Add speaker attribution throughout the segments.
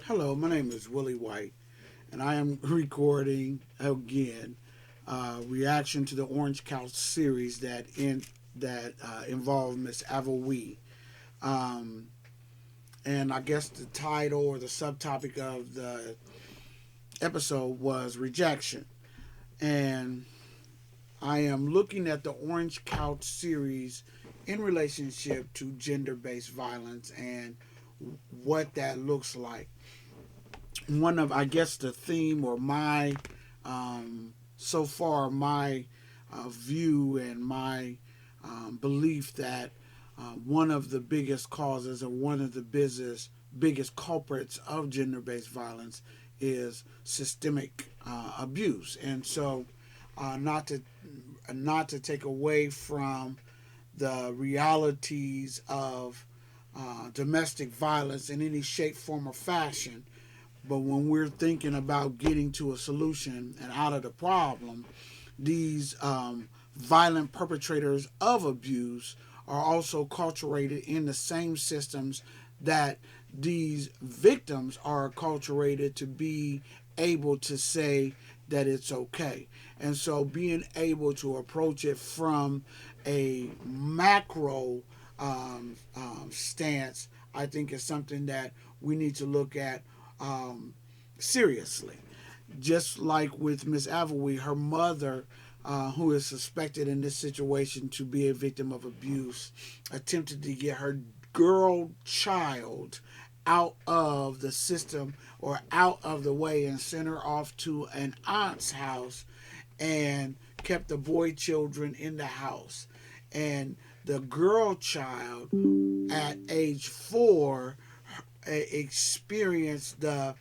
Speaker 1: Hello, my name is Willie White, and I am recording again reaction to the Orange Couch series that involved Miss Aviwe. Um, and I guess the title or the subtopic of the episode was rejection. And I am looking at the Orange Couch series in relationship to gender-based violence and what that looks like. One of, I guess, the theme or my so far my view and my belief that one of the biggest causes or one of the biggest culprits of gender-based violence is systemic abuse. And so not to take away from the realities of domestic violence in any shape, form, or fashion, but when we're thinking about getting to a solution and out of the problem, these violent perpetrators of abuse are also culturated in the same systems that these victims are acculturated to be able to say that it's okay. And so being able to approach it from a macro stance, I think is something that we need to look at seriously. Just like with Miss Aviwe, her mother, who is suspected in this situation to be a victim of abuse, attempted to get her girl child out of the system or out of the way and sent her off to an aunt's house and kept the boy children in the house. And the girl child at age 4 experienced the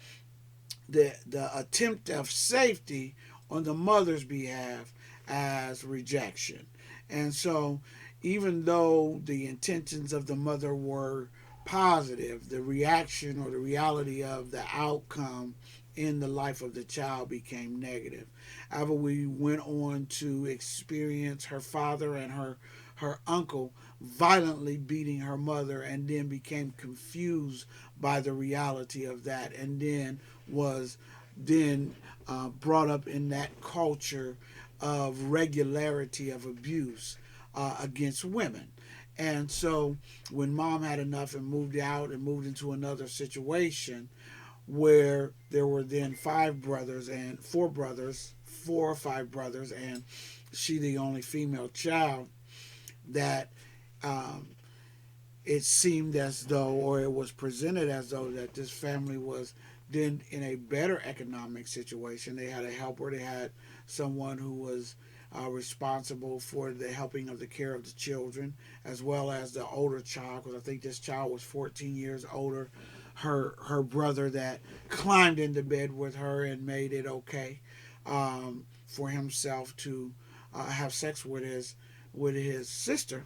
Speaker 1: attempt of safety on the mother's behalf as rejection. And so, even though the intentions of the mother were positive, the reaction or the reality of the outcome in the life of the child became negative. Aviwe went on to experience her father and her uncle violently beating her mother, and then became confused by the reality of that, and then was brought up in that culture of regularity of abuse against women. And so when mom had enough and moved out and moved into another situation where there were then four or five brothers, and she the only female child, that um, it seemed as though, or it was presented as though, that this family was then in a better economic situation. They had a helper, they had someone who was responsible for the helping of the care of the children, as well as the older child, because I think this child was 14 years older. Her brother that climbed into bed with her and made it okay for himself to have sex with his sister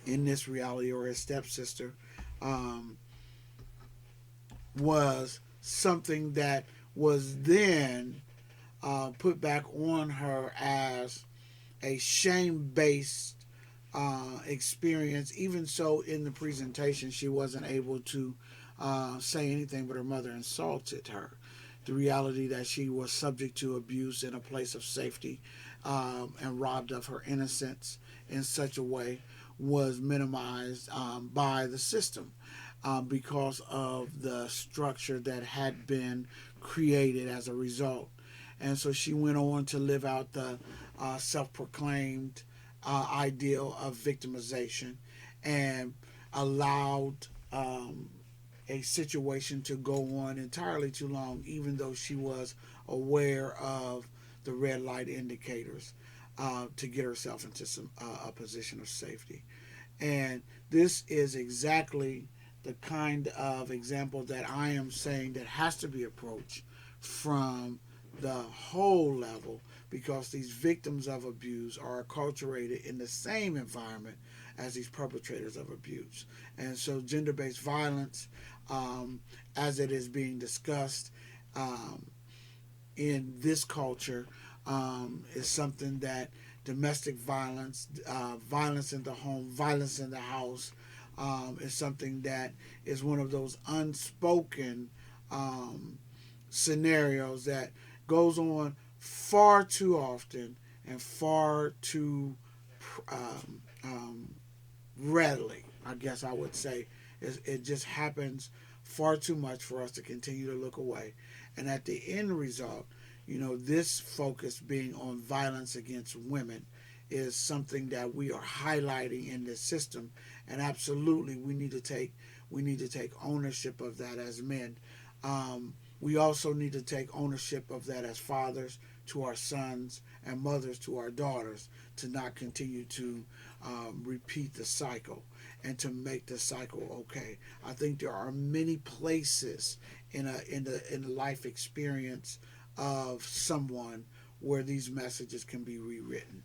Speaker 1: in this reality, or his stepsister, um, was something that was then put back on her as a shame based experience. Even so, in the presentation, she wasn't able to say anything, but her mother insulted her. The reality that she was subject to abuse in a place of safety and robbed of her innocence in such a way was minimized by the system because of the structure that had been created as a result. And so she went on to live out the self proclaimed ideal of victimization, and allowed a situation to go on entirely too long, even though she was aware of the red light indicators to get herself into a position of safety. And this is exactly the kind of example that I am saying that has to be approached from the whole level, because these victims of abuse are acculturated in the same environment as these perpetrators of abuse. And so gender based violence, as it is being discussed in this culture, is something that domestic violence, violence in the home, violence in the house, is something that is one of those unspoken um, scenarios that goes on far too often and far too um, um, readily. I guess I would say it just happens far too much for us to continue to look away. And at the end result, this focus being on violence against women is something that we are highlighting in this system, and absolutely we need to take ownership of that as men. We also need to take ownership of that as fathers to our sons and mothers to our daughters, to not continue to repeat the cycle and to make the cycle okay. I think there are many places in the life experience of someone where these messages can be rewritten.